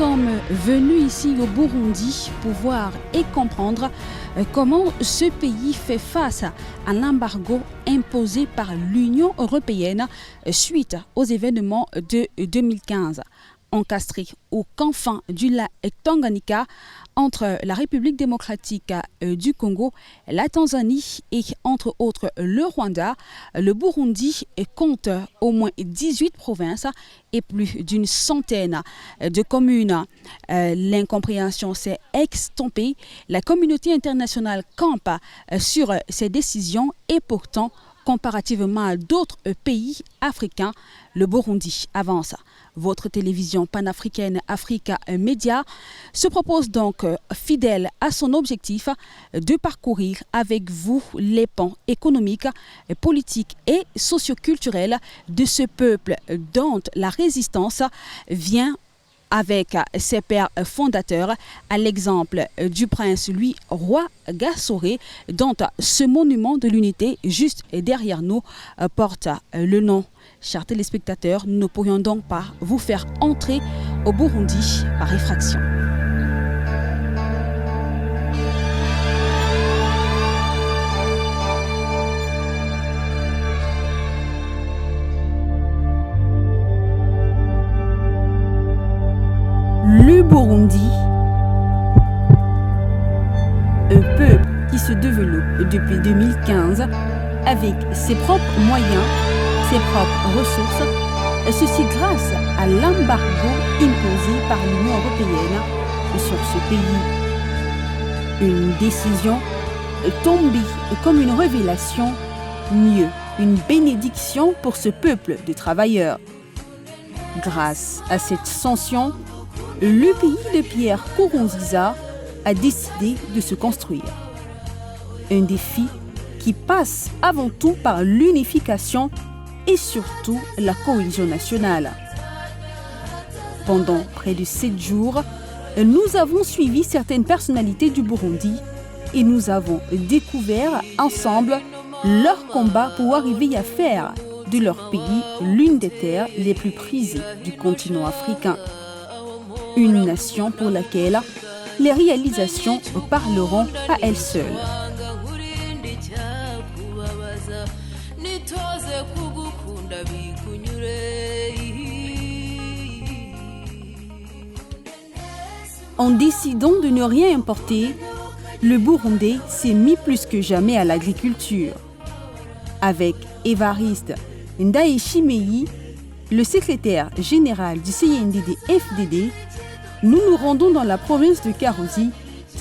sommes venus ici au Burundi pour voir et comprendre comment ce pays fait face à l'embargo imposé par l'Union européenne suite aux événements de 2015. Encastré au confin du lac Tanganyika entre la République démocratique du Congo, la Tanzanie et entre autres le Rwanda, le Burundi compte au moins 18 provinces et plus d'une centaine de communes. L'incompréhension s'est estompée. La communauté internationale campe sur ces décisions et pourtant, comparativement à d'autres pays africains, le Burundi avance. Votre télévision panafricaine Africa Média se propose donc, fidèle à son objectif, de parcourir avec vous les pans économiques, politiques et socioculturels de ce peuple dont la résistance vient avec ses pères fondateurs, à l'exemple du prince Louis Roi Gassoré, dont ce monument de l'unité juste derrière nous porte le nom. Chers téléspectateurs, nous ne pourrions donc pas vous faire entrer au Burundi par effraction. Le Burundi, un peuple qui se développe depuis 2015 avec ses propres moyens, ses propres ressources, ceci grâce à l'embargo imposé par l'Union européenne sur ce pays. Une décision tombée comme une révélation, mieux, une bénédiction pour ce peuple de travailleurs. Grâce à cette sanction, le pays de Pierre Nkurunziza a décidé de se construire. Un défi qui passe avant tout par l'unification et surtout la cohésion nationale. Pendant près de 7 jours, nous avons suivi certaines personnalités du Burundi et nous avons découvert ensemble leur combat pour arriver à faire de leur pays l'une des terres les plus prisées du continent africain. Une nation pour laquelle les réalisations parleront à elles seules. En décidant de ne rien importer, le Burundi s'est mis plus que jamais à l'agriculture. Avec Évariste Ndayishimiye, le secrétaire général du CNDD-FDD, nous nous rendons dans la province de Karuzi,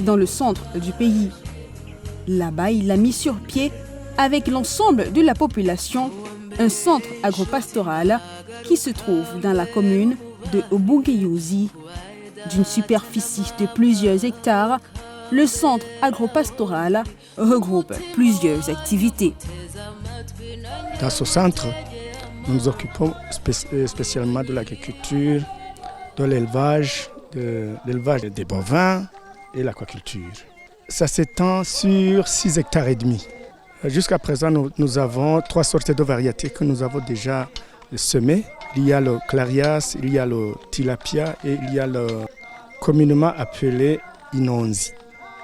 dans le centre du pays. Là-bas, il a mis sur pied, avec l'ensemble de la population, un centre agropastoral qui se trouve dans la commune de Bugeyuzi. D'une superficie de plusieurs hectares, le centre agropastoral regroupe plusieurs activités. Dans ce centre, nous nous occupons spécialement de l'agriculture, de l'élevage des bovins et l'aquaculture. Ça s'étend sur 6 hectares et demi. Jusqu'à présent, nous avons 3 sortes de variétés que nous avons déjà semées. Il y a le clarias, il y a le tilapia et il y a le communément appelé inonzi.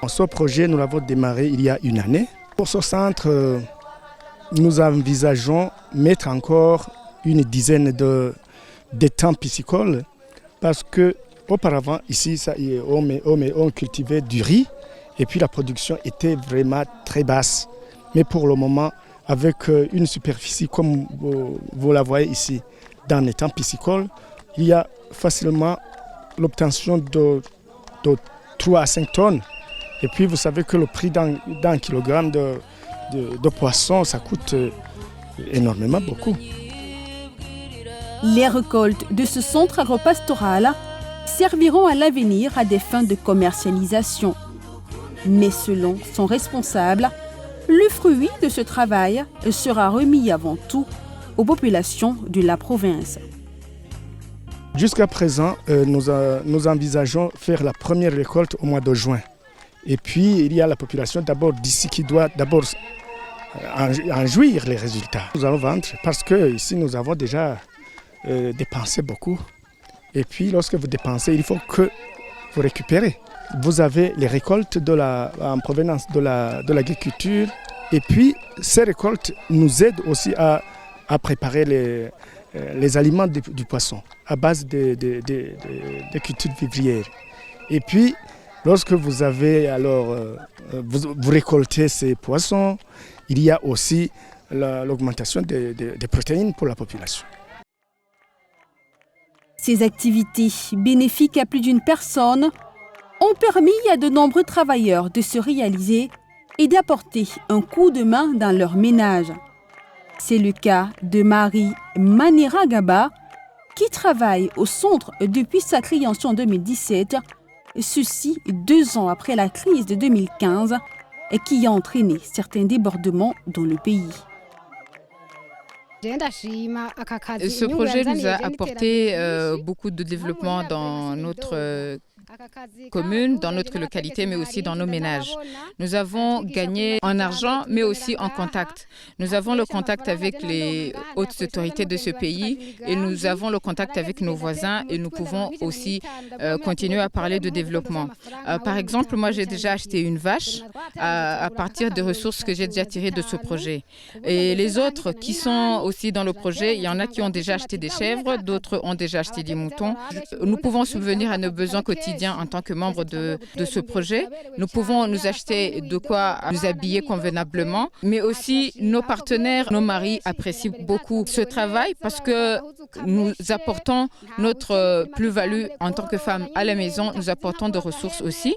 Ce projet, nous l'avons démarré il y a une année. Pour ce centre, nous envisageons mettre encore une dizaine d'étangs piscicoles parce que auparavant, ici, on cultivait du riz et puis la production était vraiment très basse. Mais pour le moment, avec une superficie comme vous la voyez ici, dans l'étang piscicole, il y a facilement l'obtention de 3 à 5 tonnes. Et puis vous savez que le prix d'un kilogramme de poisson, ça coûte énormément beaucoup. Les récoltes de ce centre agropastoral serviront à l'avenir à des fins de commercialisation. Mais selon son responsable, le fruit de ce travail sera remis avant tout aux populations de la province. Jusqu'à présent, nous envisageons faire la première récolte au mois de juin. Et puis, il y a la population d'abord d'ici qui doit d'abord en jouir les résultats. Nous allons vendre parce que ici nous avons déjà dépensé beaucoup. Et puis lorsque vous dépensez, il faut que vous récupérez. Vous avez les récoltes en provenance de l'agriculture. Et puis ces récoltes nous aident aussi à préparer les aliments du poisson à base des cultures vivrières. Et puis lorsque vous avez vous récoltez ces poissons, il y a aussi l'augmentation des protéines pour la population. Ces activités bénéfiques à plus d'une personne ont permis à de nombreux travailleurs de se réaliser et d'apporter un coup de main dans leur ménage. C'est le cas de Marie Manera Gaba, qui travaille au centre depuis sa création en 2017, ceci 2 ans après la crise de 2015, qui a entraîné certains débordements dans le pays. Ce projet nous a apporté beaucoup de développement dans notre commune, dans notre localité, mais aussi dans nos ménages. Nous avons gagné en argent, mais aussi en contact. Nous avons le contact avec les hautes autorités de ce pays et nous avons le contact avec nos voisins et nous pouvons aussi continuer à parler de développement. Par exemple, moi, j'ai déjà acheté une vache à partir des ressources que j'ai déjà tirées de ce projet. Et les autres qui sont aussi dans le projet, il y en a qui ont déjà acheté des chèvres, d'autres ont déjà acheté des moutons. Nous pouvons subvenir à nos besoins quotidiens en tant que membres de ce projet. Nous pouvons nous acheter de quoi nous habiller convenablement, mais aussi nos partenaires, nos maris apprécient beaucoup ce travail parce que nous apportons notre plus-value en tant que femmes à la maison, nous apportons des ressources aussi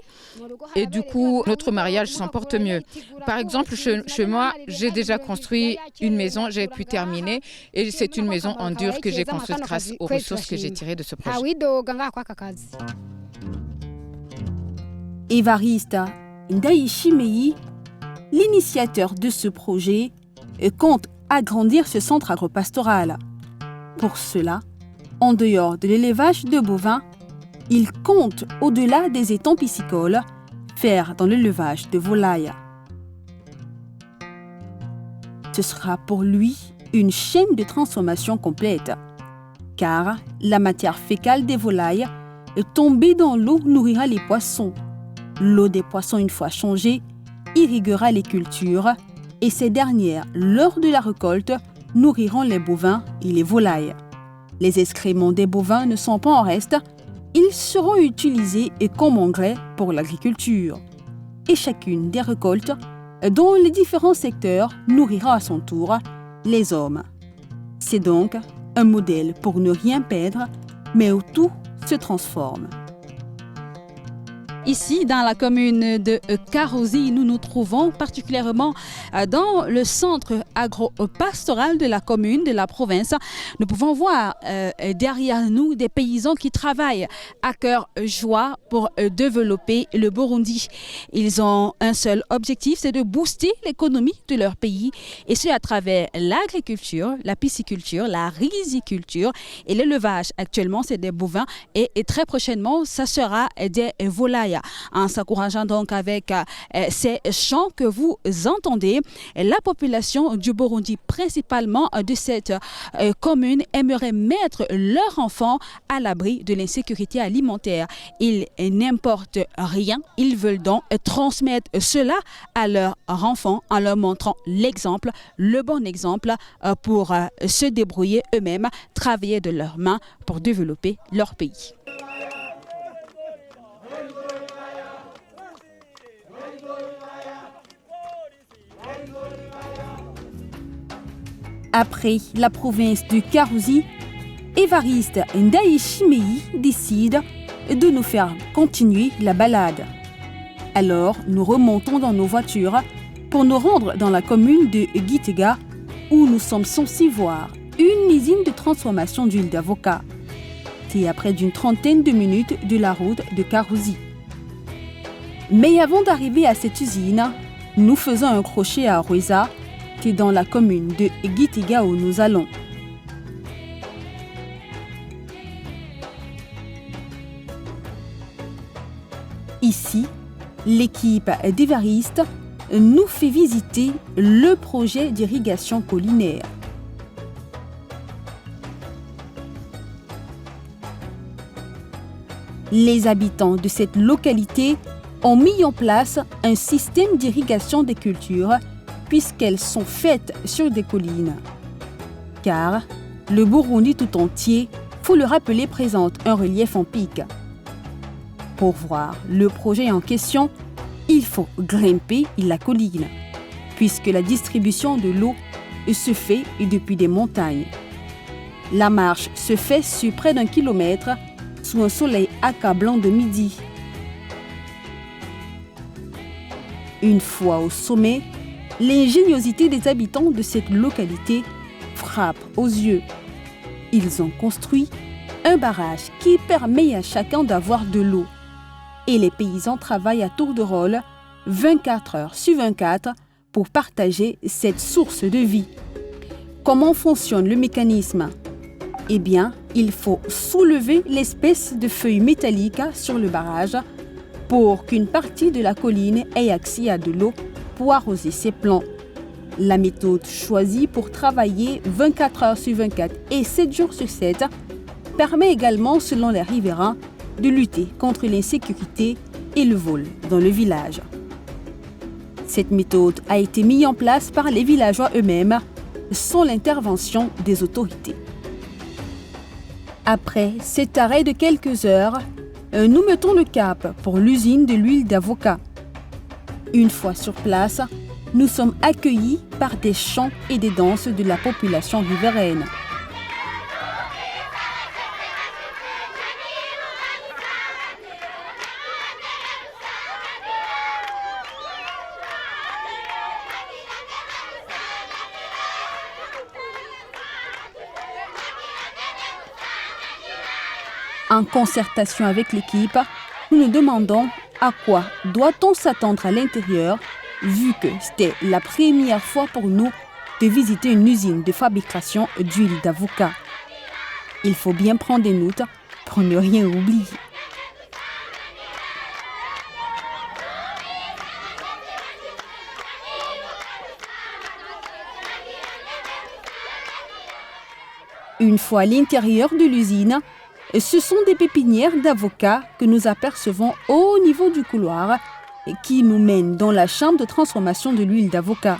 et du coup notre mariage s'en porte mieux. Par exemple, chez moi, j'ai déjà construit une maison, j'ai pu terminer et c'est une maison en dur que j'ai construite grâce aux ressources que j'ai tirées de ce projet. Évariste Ndayishimei, l'initiateur de ce projet, compte agrandir ce centre agropastoral. Pour cela, en dehors de l'élevage de bovins, il compte, au-delà des étangs piscicoles, faire dans l'élevage de volailles. Ce sera pour lui une chaîne de transformation complète, car la matière fécale des volailles tombée dans l'eau nourrira les poissons. L'eau des poissons, une fois changée, irriguera les cultures et ces dernières, lors de la récolte, nourriront les bovins et les volailles. Les excréments des bovins ne sont pas en reste, ils seront utilisés comme engrais pour l'agriculture. Et chacune des récoltes, dans les différents secteurs, nourrira à son tour les hommes. C'est donc un modèle pour ne rien perdre, mais où tout se transforme. Ici, dans la commune de Karouzi, nous nous trouvons particulièrement dans le centre agro-pastoral de la commune, de la province. Nous pouvons voir derrière nous des paysans qui travaillent à cœur joie pour développer le Burundi. Ils ont un seul objectif, c'est de booster l'économie de leur pays, et ce à travers l'agriculture, la pisciculture, la riziculture et l'élevage. Actuellement, c'est des bovins et très prochainement, ça sera des volailles. En s'encourageant donc avec ces chants que vous entendez, la population du Burundi, principalement de cette commune, aimerait mettre leurs enfants à l'abri de l'insécurité alimentaire. Ils n'importent rien, ils veulent donc transmettre cela à leurs enfants en leur montrant l'exemple, le bon exemple pour se débrouiller eux-mêmes, travailler de leurs mains pour développer leur pays. Après la province du Karouzi, Évariste Ndayishimei décide de nous faire continuer la balade. Alors, nous remontons dans nos voitures pour nous rendre dans la commune de Gitega, où nous sommes censés voir une usine de transformation d'huile d'avocat. C'est à près d'une trentaine de minutes de la route de Karouzi. Mais avant d'arriver à cette usine, nous faisons un crochet à Rweza, qui est dans la commune de Gitega où nous allons. Ici, l'équipe d'Évariste nous fait visiter le projet d'irrigation collinaire. Les habitants de cette localité ont mis en place un système d'irrigation des cultures puisqu'elles sont faites sur des collines. Car le Burundi tout entier, faut le rappeler, présente un relief en pic. Pour voir le projet en question, il faut grimper la colline, puisque la distribution de l'eau se fait depuis des montagnes. La marche se fait sur près d'1 kilomètre sous un soleil accablant de midi. Une fois au sommet, l'ingéniosité des habitants de cette localité frappe aux yeux. Ils ont construit un barrage qui permet à chacun d'avoir de l'eau. Et les paysans travaillent à tour de rôle, 24 heures sur 24, pour partager cette source de vie. Comment fonctionne le mécanisme ? Eh bien, il faut soulever l'espèce de feuilles métalliques sur le barrage pour qu'une partie de la colline ait accès à de l'eau pour arroser ses plants. La méthode choisie pour travailler 24 heures sur 24 et 7 jours sur 7 permet également, selon les riverains, de lutter contre l'insécurité et le vol dans le village. Cette méthode a été mise en place par les villageois eux-mêmes sans l'intervention des autorités. Après cet arrêt de quelques heures, nous mettons le cap pour l'usine de l'huile d'avocat. Une fois sur place, nous sommes accueillis par des chants et des danses de la population riveraine. En concertation avec l'équipe, nous nous demandons à quoi doit-on s'attendre à l'intérieur, vu que c'était la première fois pour nous de visiter une usine de fabrication d'huile d'avocat. Il faut bien prendre des notes pour ne rien oublier. Une fois à l'intérieur de l'usine, ce sont des pépinières d'avocats que nous apercevons au niveau du couloir et qui nous mènent dans la chambre de transformation de l'huile d'avocat.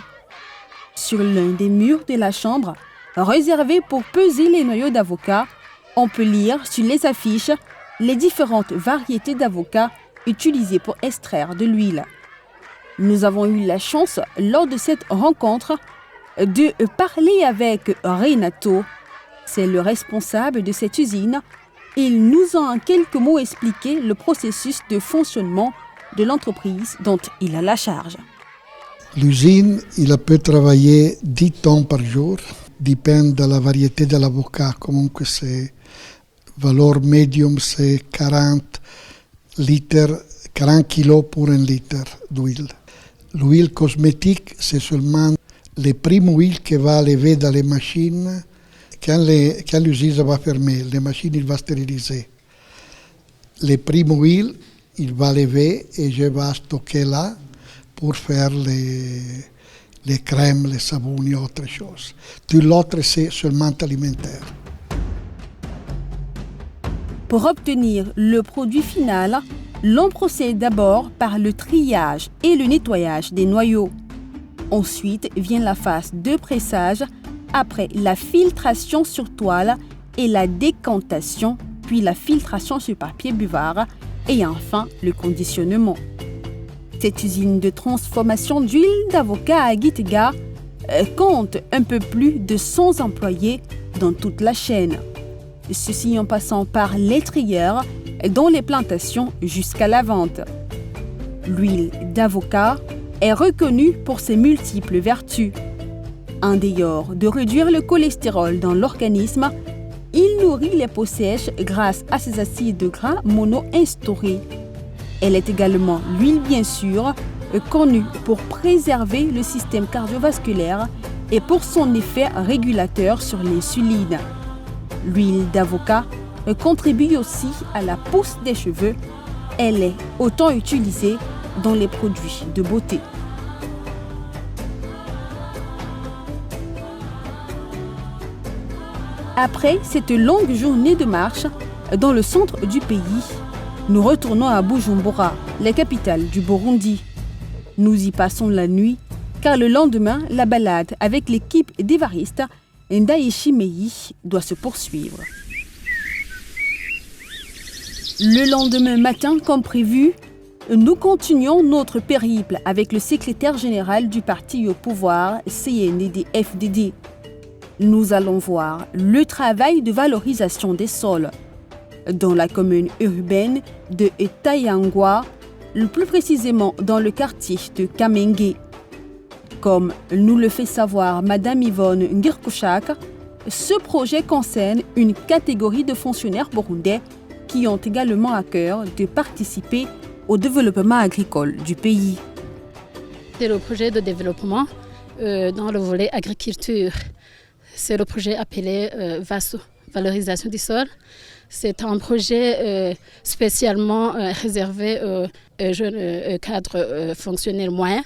Sur l'un des murs de la chambre, réservé pour peser les noyaux d'avocat, on peut lire sur les affiches les différentes variétés d'avocats utilisées pour extraire de l'huile. Nous avons eu la chance, lors de cette rencontre, de parler avec Renato. C'est le responsable de cette usine. Il nous a en quelques mots expliqué le processus de fonctionnement de l'entreprise dont il a la charge. L'usine, il peut travailler 10 tonnes par jour, dépend de la variété de l'avocat. Comunque c'est valeur médium, c'est 40 kilos pour 1 litre d'huile. L'huile cosmétique, c'est seulement les premières huiles qui va lever dans les machines. Quand l'usine va fermer, les machines il va stériliser. Les premières huiles, il va lever et je vais stocker là pour faire les crèmes, les savons et autre chose. Tout l'autre, c'est seulement alimentaire. Pour obtenir le produit final, l'on procède d'abord par le triage et le nettoyage des noyaux. Ensuite vient la phase de pressage, après la filtration sur toile et la décantation, puis la filtration sur papier buvard et enfin le conditionnement. Cette usine de transformation d'huile d'avocat à Gitega compte un peu plus de 100 employés dans toute la chaîne. Ceci en passant par les trieurs, dans les plantations jusqu'à la vente. L'huile d'avocat est reconnue pour ses multiples vertus. En dehors de réduire le cholestérol dans l'organisme, il nourrit les peaux sèches grâce à ses acides gras monoinsaturés. Elle est également l'huile bien sûr, connue pour préserver le système cardiovasculaire et pour son effet régulateur sur l'insuline. L'huile d'avocat contribue aussi à la pousse des cheveux. Elle est autant utilisée dans les produits de beauté. Après cette longue journée de marche dans le centre du pays, nous retournons à Bujumbura, la capitale du Burundi. Nous y passons la nuit, car le lendemain, la balade avec l'équipe d'Évariste Ndayishimiye doit se poursuivre. Le lendemain matin, comme prévu, nous continuons notre périple avec le secrétaire général du parti au pouvoir, CNDD-FDD. Nous allons voir le travail de valorisation des sols dans la commune urbaine de Tayangwa, le plus précisément dans le quartier de Kamenge. Comme nous le fait savoir Madame Yvonne Ngirkushak, ce projet concerne une catégorie de fonctionnaires burundais qui ont également à cœur de participer au développement agricole du pays. C'est le projet de développement dans le volet agriculture. C'est le projet appelé VASO, valorisation du sol. C'est un projet spécialement réservé aux jeunes cadres fonctionnaires moyens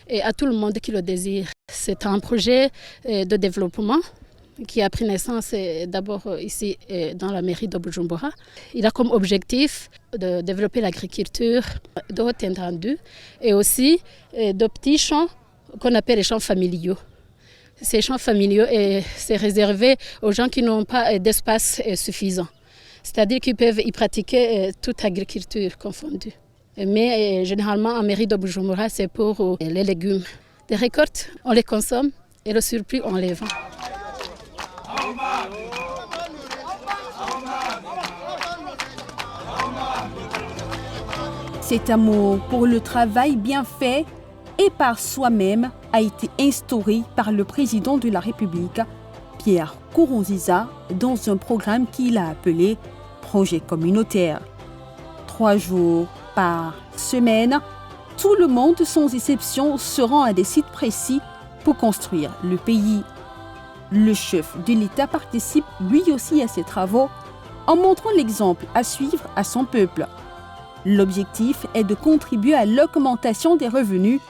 et à tout le monde qui le désire. C'est un projet de développement qui a pris naissance d'abord ici dans la mairie de Bujumbura. Il a comme objectif de développer l'agriculture de haute étendue et aussi de petits champs qu'on appelle les champs familiaux. Ces champs familiaux, c'est réservé aux gens qui n'ont pas d'espace suffisant. C'est-à-dire qu'ils peuvent y pratiquer toute agriculture confondue. Mais généralement, en mairie de Bujumbura, c'est pour les légumes. Les récoltes, on les consomme et le surplus, on les vend. Cet amour pour le travail bien fait et par soi-même a été instauré par le président de la République, Pierre Nkurunziza, dans un programme qu'il a appelé Projet communautaire. 3 jours par semaine, tout le monde, sans exception, se rend à des sites précis pour construire le pays. Le chef de l'État participe lui aussi à ces travaux en montrant l'exemple à suivre à son peuple. L'objectif est de contribuer à l'augmentation des revenus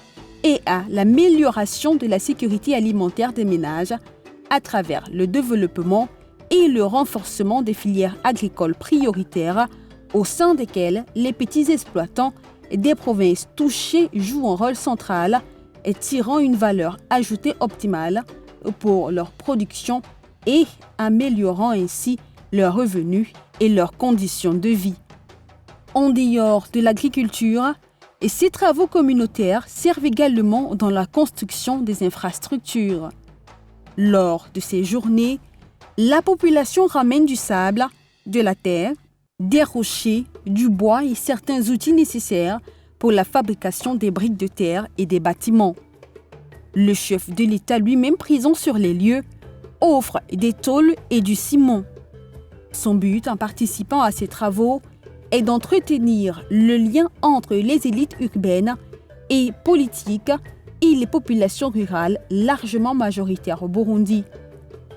et à l'amélioration de la sécurité alimentaire des ménages à travers le développement et le renforcement des filières agricoles prioritaires au sein desquelles les petits exploitants des provinces touchées jouent un rôle central et tirant une valeur ajoutée optimale pour leur production et améliorant ainsi leurs revenus et leurs conditions de vie. En dehors de l'agriculture, ces travaux communautaires servent également dans la construction des infrastructures. Lors de ces journées, la population ramène du sable, de la terre, des rochers, du bois et certains outils nécessaires pour la fabrication des briques de terre et des bâtiments. Le chef de l'État lui-même présent sur les lieux offre des tôles et du ciment. Son but en participant à ces travaux est d'entretenir le lien entre les élites urbaines et politiques et les populations rurales largement majoritaires au Burundi.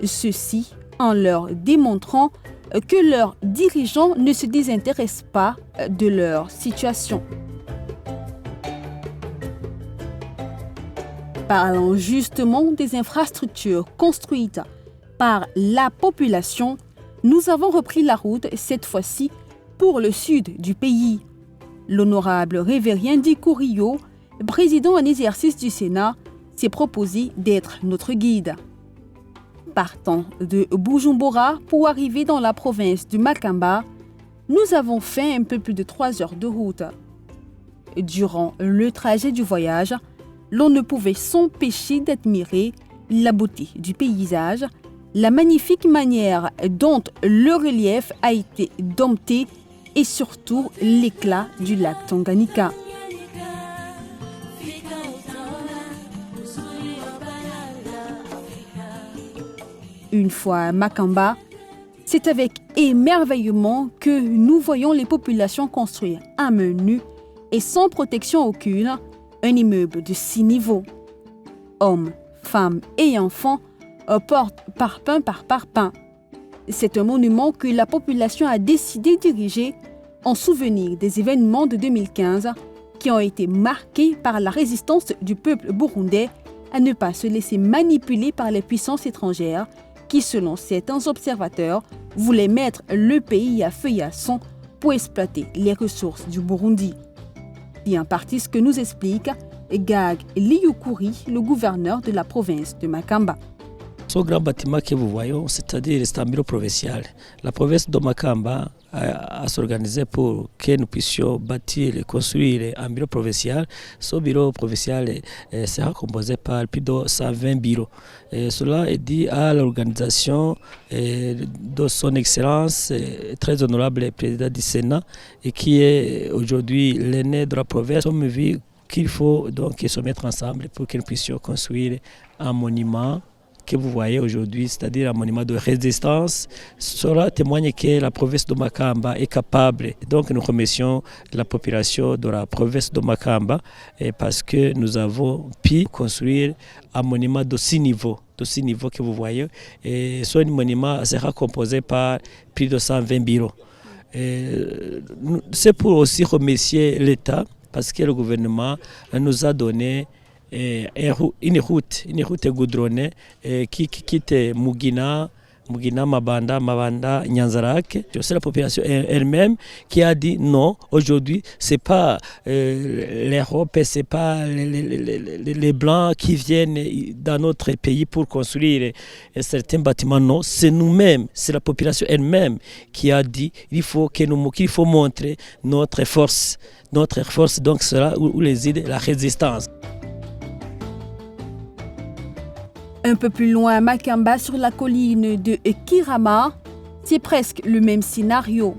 Ceci en leur démontrant que leurs dirigeants ne se désintéressent pas de leur situation. Parlant justement des infrastructures construites par la population, nous avons repris la route cette fois-ci pour le sud du pays. L'honorable Révérien Dikouriyo, président en exercice du Sénat, s'est proposé d'être notre guide. Partant de Bujumbura pour arriver dans la province du Makamba, nous avons fait un peu plus de 3 heures de route. Durant le trajet du voyage, l'on ne pouvait s'empêcher d'admirer la beauté du paysage, la magnifique manière dont le relief a été dompté et surtout l'éclat du lac Tanganyika. Une fois à Makamba, c'est avec émerveillement que nous voyons les populations construire à main nue et sans protection aucune un immeuble de 6 niveaux. Hommes, femmes et enfants portent parpaing par parpaing. C'est un monument que la population a décidé d'ériger en souvenir des événements de 2015 qui ont été marqués par la résistance du peuple burundais à ne pas se laisser manipuler par les puissances étrangères qui, selon certains observateurs, voulaient mettre le pays à feu et à sang pour exploiter les ressources du Burundi. C'est en partie ce que nous explique Gag Liyukuri, le gouverneur de la province de Makamba. Ce grand bâtiment que vous voyez, c'est-à-dire c'est un bureau provincial. La province de Makamba a s'organisé pour que nous puissions bâtir et construire un bureau provincial. Ce bureau provincial sera composé par plus de 120 bureaux. Et cela est dû à l'organisation de son Excellence, très honorable président du Sénat, et qui est aujourd'hui l'aîné de la province. Nous avons vu qu'il faut donc se mettre ensemble pour que nous puissions construire un monument que vous voyez aujourd'hui, c'est-à-dire un monument de résistance. Cela témoigne que la province de Makamba est capable. Donc nous remercions la population de la province de Makamba parce que nous avons pu construire un monument de 6 niveaux. De 6 niveaux que vous voyez. Et ce monument sera composé par plus de 120 bureaux. C'est pour aussi remercier l'État parce que le gouvernement nous a donné une route goudronnée qui quitte Mugina, Mabanda, Nyanzarak. C'est la population elle-même qui a dit non, aujourd'hui, ce n'est pas l'Europe, ce n'est pas les Blancs qui viennent dans notre pays pour construire certains bâtiments. Non, c'est nous-mêmes, c'est la population elle-même qui a dit qu'il faut montrer notre force, donc cela où réside la résistance. Un peu plus loin à Makamba, sur la colline de Kirama, c'est presque le même scénario.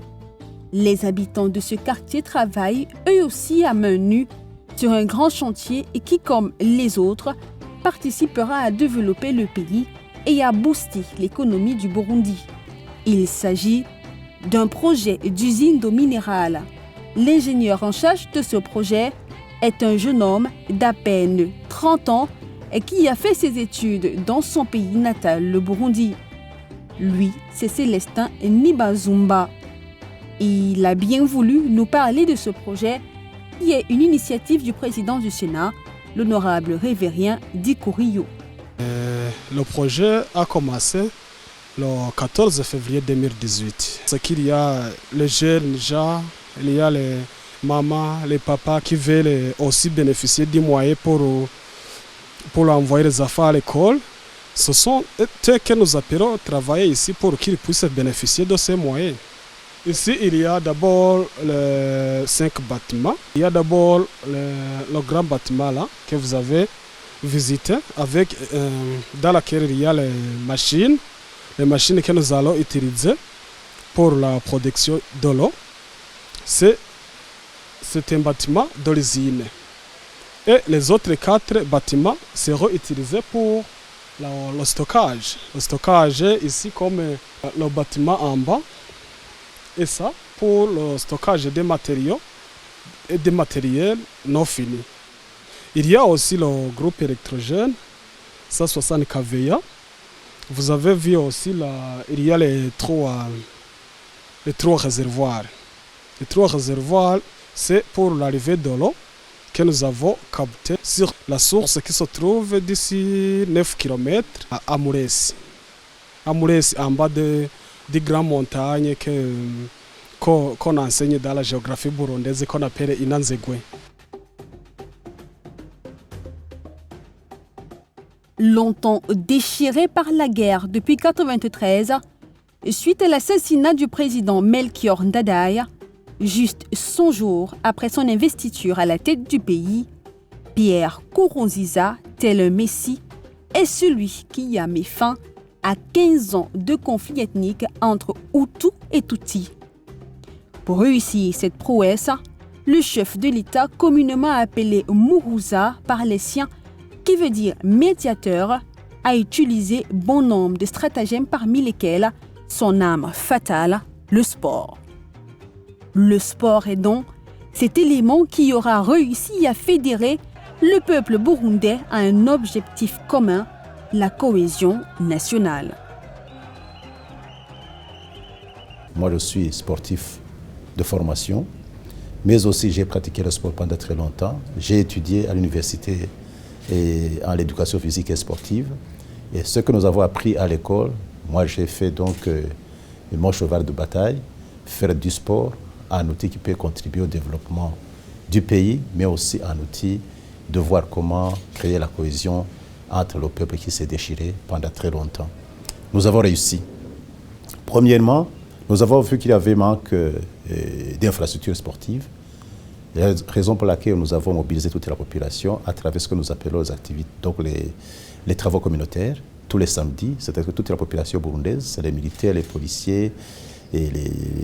Les habitants de ce quartier travaillent eux aussi à main nue sur un grand chantier et qui, comme les autres, participera à développer le pays et à booster l'économie du Burundi. Il s'agit d'un projet d'usine d'eau minérale. L'ingénieur en charge de ce projet est un jeune homme d'à peine 30 ans et qui a fait ses études dans son pays natal, le Burundi. Lui, c'est Célestin Nibazumba. Il a bien voulu nous parler de ce projet qui est une initiative du président du Sénat, l'honorable révérien Dikurio. Le projet a commencé le 14 février 2018. C'est qu'il y a les jeunes gens, il y a les mamans, les papas qui veulent aussi bénéficier des moyens pour envoyer les enfants à l'école. Ce sont eux que nous appelons travailler ici pour qu'ils puissent bénéficier de ces moyens. Ici, il y a d'abord les 5 bâtiments. Il y a d'abord le grand bâtiment là que vous avez visité, dans lequel il y a les machines que nous allons utiliser pour la production de l'eau. C'est un bâtiment de l'usine. Et les autres 4 bâtiments seront utilisés pour le stockage. Le stockage est ici comme le bâtiment en bas. Et ça pour le stockage des matériaux et des matériels non finis. Il y a aussi le groupe électrogène, 160 kVA. Vous avez vu aussi il y a les 3 réservoirs. Les 3 réservoirs, c'est pour l'arrivée de l'eau que nous avons capté sur la source qui se trouve d'ici 9 km à Amuresi. Amuresi, en bas des grandes montagnes qu'on enseigne dans la géographie burundaise qu'on appelle Inanzegwe. Longtemps déchiré par la guerre depuis 1993, suite à l'assassinat du président Melchior Ndadaye, juste 100 jours après son investiture à la tête du pays, Pierre Nkurunziza, tel un messie, est celui qui a mis fin à 15 ans de conflit ethnique entre Hutus et Tutsis. Pour réussir cette prouesse, le chef de l'État, communément appelé Muhuza par les siens, qui veut dire médiateur, a utilisé bon nombre de stratagèmes parmi lesquels son arme fatale, le sport. Le sport est donc cet élément qui aura réussi à fédérer le peuple burundais à un objectif commun, la cohésion nationale. Moi, je suis sportif de formation, mais aussi j'ai pratiqué le sport pendant très longtemps. J'ai étudié à l'université en l'éducation physique et sportive. Et ce que nous avons appris à l'école, moi j'ai fait donc mon cheval de bataille, faire du sport un outil qui peut contribuer au développement du pays, mais aussi un outil de voir comment créer la cohésion entre le peuple qui s'est déchiré pendant très longtemps. Nous avons réussi. Premièrement, nous avons vu qu'il y avait manque d'infrastructures sportives. C'est la raison pour laquelle nous avons mobilisé toute la population à travers ce que nous appelons les activités, donc les travaux communautaires, tous les samedis. C'est-à-dire que toute la population burundaise, les militaires, les policiers, et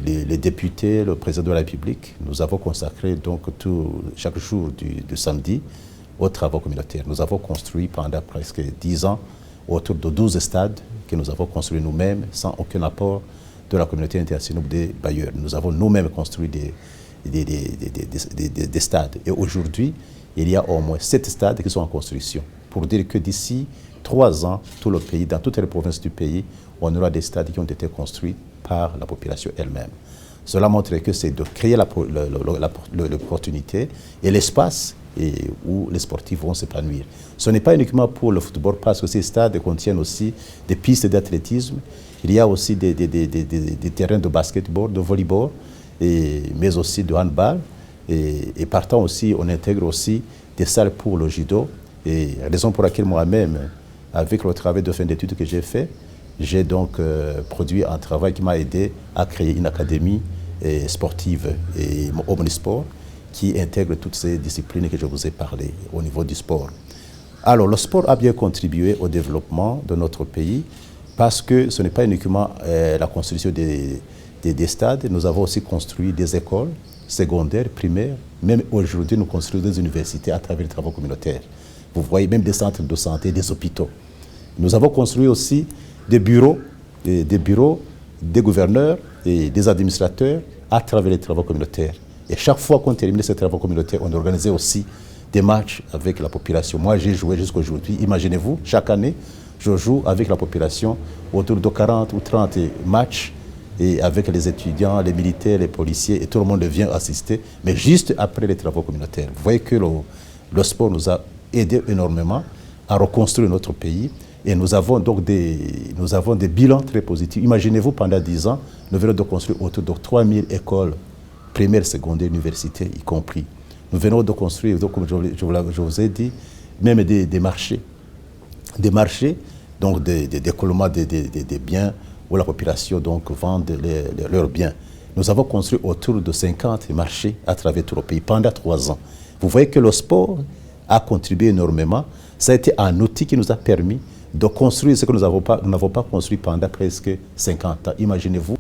les députés, le président de la République, nous avons consacré donc chaque jour du samedi aux travaux communautaires. Nous avons construit pendant presque 10 ans autour de 12 stades que nous avons construits nous-mêmes sans aucun apport de la communauté internationale des bailleurs. Nous avons nous-mêmes construit des stades. Et aujourd'hui, il y a au moins 7 stades qui sont en construction. Pour dire que d'ici 3 ans, tout le pays, dans toutes les provinces du pays, on aura des stades qui ont été construits par la population elle-même. Cela montre que c'est de créer l'opportunité et l'espace où les sportifs vont s'épanouir. Ce n'est pas uniquement pour le football, parce que ces stades contiennent aussi des pistes d'athlétisme. Il y a aussi des terrains de basketball, de volleyball, mais aussi de handball. Et partant aussi, on intègre aussi des salles pour le judo. Et raison pour laquelle moi-même, avec le travail de fin d'études que j'ai fait, j'ai donc produit un travail qui m'a aidé à créer une académie sportive et omnisport qui intègre toutes ces disciplines que je vous ai parlé au niveau du sport. Alors, le sport a bien contribué au développement de notre pays parce que ce n'est pas uniquement la construction des stades, nous avons aussi construit des écoles secondaires, primaires, même aujourd'hui nous construisons des universités à travers les travaux communautaires. Vous voyez même des centres de santé, des hôpitaux. Nous avons construit aussi des bureaux des gouverneurs et des administrateurs à travers les travaux communautaires. Et chaque fois qu'on termine ces travaux communautaires, on organisait aussi des matchs avec la population. Moi, j'ai joué jusqu'à aujourd'hui. Imaginez-vous, chaque année, je joue avec la population autour de 40 ou 30 matchs et avec les étudiants, les militaires, les policiers, et tout le monde vient assister, mais juste après les travaux communautaires. Vous voyez que le sport nous a aidé énormément à reconstruire notre pays. Et nous avons donc des bilans très positifs. Imaginez-vous, pendant 10 ans, nous venons de construire autour de 3000 écoles primaires, secondaires, universités y compris. Nous venons de construire, donc, comme je vous ai dit, même des marchés. Des marchés, donc des décollements des biens où la population donc, vend leurs biens. Nous avons construit autour de 50 marchés à travers tout le pays pendant 3 ans. Vous voyez que le sport a contribué énormément. Ça a été un outil qui nous a permis de construire ce que nous n'avons pas construit pendant presque 50 ans. Imaginez-vous,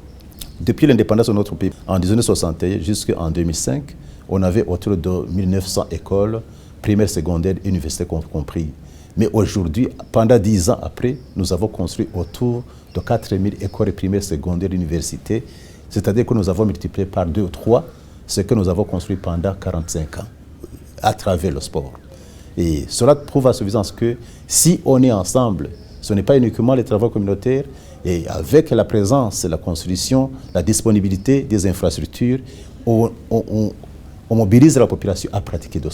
depuis l'indépendance de notre pays, en 1961 jusqu'en 2005, on avait autour de 1900 écoles, primaires, secondaires, universités compris. Mais aujourd'hui, pendant 10 ans après, nous avons construit autour de 4000 écoles primaires, secondaires, universités. C'est-à-dire que nous avons multiplié par 2 ou 3 ce que nous avons construit pendant 45 ans à travers le sport. Et cela prouve à suffisance que si on est ensemble, ce n'est pas uniquement les travaux communautaires, et avec la présence, la construction, la disponibilité des infrastructures, on mobilise la population à pratiquer le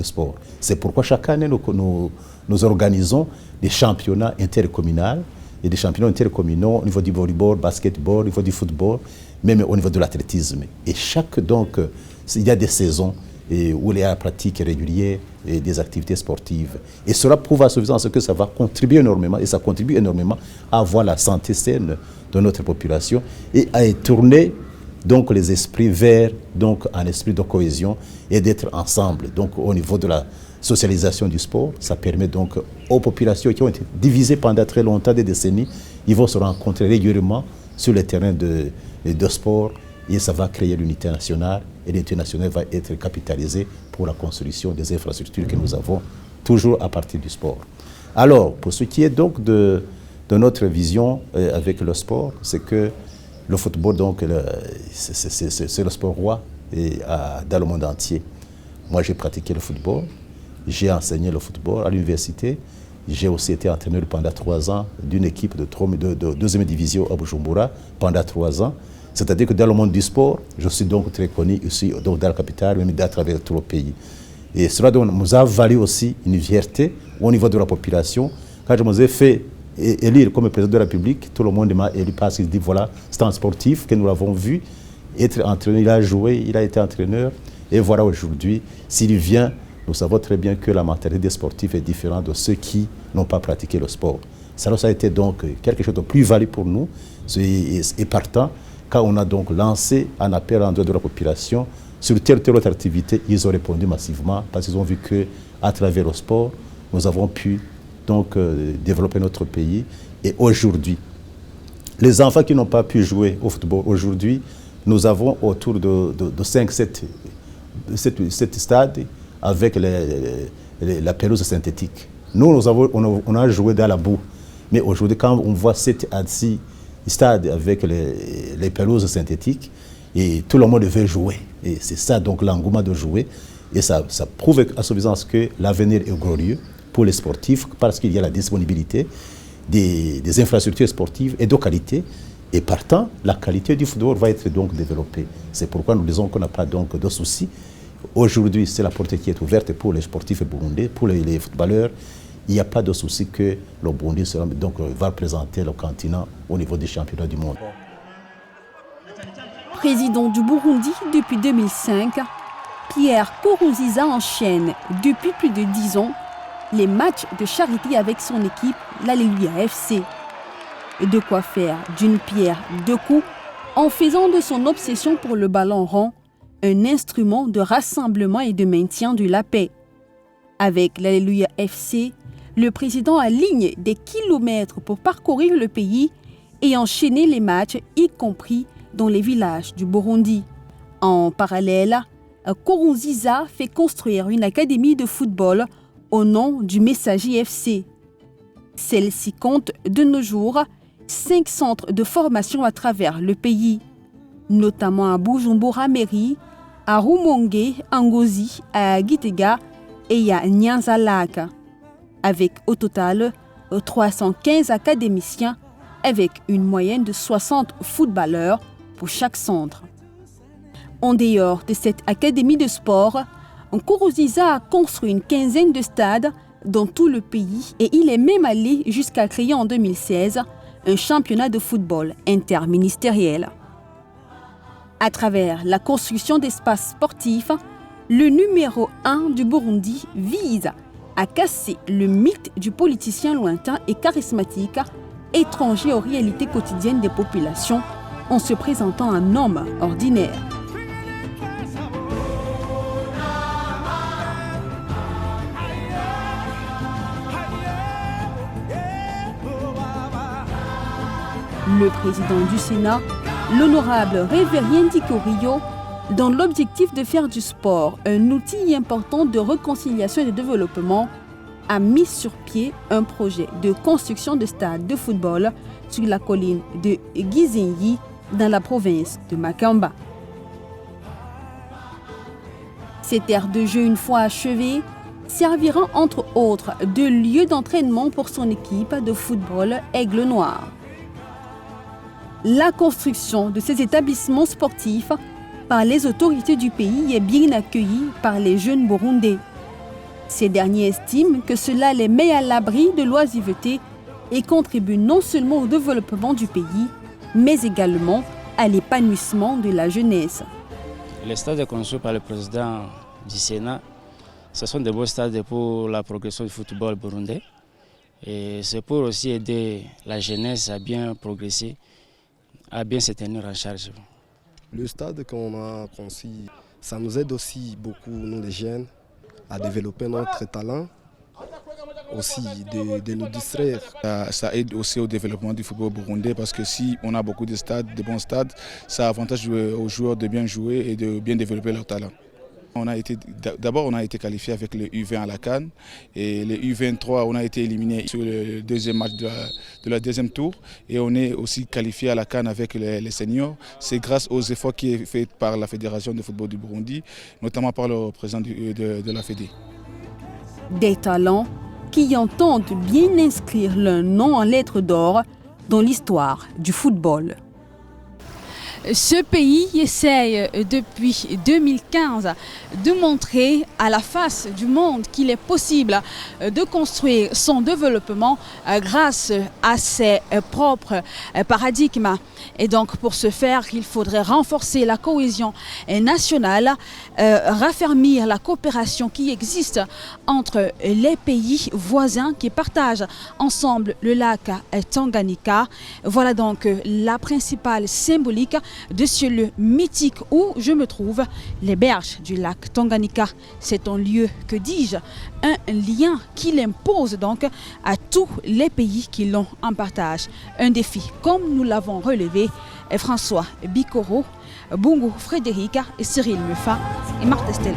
sport. C'est pourquoi chaque année, nous organisons des championnats intercommunaux et des championnats intercommunaux au niveau du volleyball, basketball, au niveau du football, même au niveau de l'athlétisme. Et il y a des saisons où il y a la pratique régulière et des activités sportives. Et cela prouve à suffisance que ça va contribuer énormément, et ça contribue énormément à avoir la santé saine de notre population et à tourner donc les esprits vers donc un esprit de cohésion et d'être ensemble. Donc au niveau de la socialisation du sport, ça permet donc aux populations qui ont été divisées pendant très longtemps, des décennies, ils vont se rencontrer régulièrement sur les terrains de sport. Et ça va créer l'unité nationale, et l'unité nationale va être capitalisée pour la construction des infrastructures que nous avons toujours à partir du sport. Alors, pour ce qui est donc de notre vision avec le sport, c'est que le football, donc, c'est le sport roi dans le monde entier. Moi, j'ai pratiqué le football, j'ai enseigné le football à l'université, j'ai aussi été entraîneur pendant 3 ans d'une équipe de 2e division à Bujumbura pendant 3 ans. C'est-à-dire que dans le monde du sport, je suis donc très connu ici, donc dans la capitale, même à travers tout le pays. Et cela nous a valu aussi une fierté au niveau de la population. Quand je me ai fait élire comme président de la République, tout le monde m'a élu parce qu'il dit voilà, c'est un sportif que nous l'avons vu, être entraîneur, il a joué, il a été entraîneur. Et voilà aujourd'hui, s'il vient, nous savons très bien que la mentalité des sportifs est différente de ceux qui n'ont pas pratiqué le sport. Ça a été donc quelque chose de plus-value pour nous. Et partant, quand on a donc lancé un appel en dehors de la population, sur telle autre activité, ils ont répondu massivement parce qu'ils ont vu qu'à travers le sport, nous avons pu donc développer notre pays. Et aujourd'hui, les enfants qui n'ont pas pu jouer au football, aujourd'hui, nous avons autour de 5-7 stades avec la pelouse synthétique. Nous, on a joué dans la boue. Mais aujourd'hui, quand on voit 7 à 6 stades avec les pelouses synthétiques, et tout le monde veut jouer. Et c'est ça donc l'engouement de jouer. Et ça prouve à suffisance que l'avenir est glorieux pour les sportifs parce qu'il y a la disponibilité des infrastructures sportives et de qualité. Et partant, la qualité du football va être donc développée. C'est pourquoi nous disons qu'on n'a pas donc de soucis. Aujourd'hui, c'est la porte qui est ouverte pour les sportifs burundais, pour les footballeurs. Il n'y a pas de souci que le Burundi va représenter le continent au niveau des championnats du monde. Président du Burundi depuis 2005, Pierre Nkurunziza enchaîne depuis plus de 10 ans les matchs de charité avec son équipe, l'Alléluia FC. De quoi faire d'une pierre deux coups en faisant de son obsession pour le ballon rond un instrument de rassemblement et de maintien de la paix. Avec l'Alléluia FC, le président aligne des kilomètres pour parcourir le pays et enchaîner les matchs, y compris dans les villages du Burundi. En parallèle, Nkurunziza fait construire une académie de football au nom du Messager FC. Celle-ci compte de nos jours 5 centres de formation à travers le pays, notamment à Bujumbura Mairie, à Rumonge, à Ngozi, à Gitega et à Nyanza-Lac, avec au total 315 académiciens avec une moyenne de 60 footballeurs pour chaque centre. En dehors de cette académie de sport, Nkurunziza a construit une quinzaine de stades dans tout le pays et il est même allé jusqu'à créer en 2016 un championnat de football interministériel. À travers la construction d'espaces sportifs, le numéro 1 du Burundi vise à casser le mythe du politicien lointain et charismatique, étranger aux réalités quotidiennes des populations, en se présentant un homme ordinaire. Le président du Sénat, l'honorable Révérien Dikorio, dans l'objectif de faire du sport un outil important de réconciliation et de développement, a mis sur pied un projet de construction de stade de football sur la colline de Gisenyi dans la province de Makamba. Ces terres de jeu, une fois achevées, serviront entre autres de lieu d'entraînement pour son équipe de football Aigle Noir. La construction de ces établissements sportifs par les autorités du pays est bien accueillie par les jeunes burundais. Ces derniers estiment que cela les met à l'abri de l'oisiveté et contribue non seulement au développement du pays, mais également à l'épanouissement de la jeunesse. Les stades construits par le président du Sénat, ce sont de beaux stades pour la progression du football burundais. Et c'est pour aussi aider la jeunesse à bien progresser, à bien se tenir en charge. Le stade qu'on a conçu, ça nous aide aussi beaucoup, nous les jeunes, à développer notre talent, aussi de nous distraire. Ça aide aussi au développement du football burundais parce que si on a beaucoup de stades, de bons stades, ça avantage aux joueurs de bien jouer et de bien développer leur talent. D'abord, on a été qualifié avec les U20 à la CAN et les U23, on a été éliminé sur le deuxième match de la deuxième tour et on est aussi qualifié à la CAN avec les seniors. C'est grâce aux efforts qui sont faits par la Fédération de football du Burundi, notamment par le président de la Fédé. Des talents qui entendent bien inscrire leur nom en lettres d'or dans l'histoire du football. Ce pays essaye depuis 2015 de montrer à la face du monde qu'il est possible de construire son développement grâce à ses propres paradigmes. Et donc pour ce faire, il faudrait renforcer la cohésion nationale, raffermir la coopération qui existe entre les pays voisins qui partagent ensemble le lac Tanganyika. Voilà donc la principale symbolique de ce lieu mythique où je me trouve, les berges du lac Tanganyika. C'est un lieu, que dis-je, un lien qui l'impose donc à tous les pays qui l'ont en partage. Un défi, comme nous l'avons relevé, François Bikoro, Bungu Frédéric, Cyril Mufa et Martha Stella.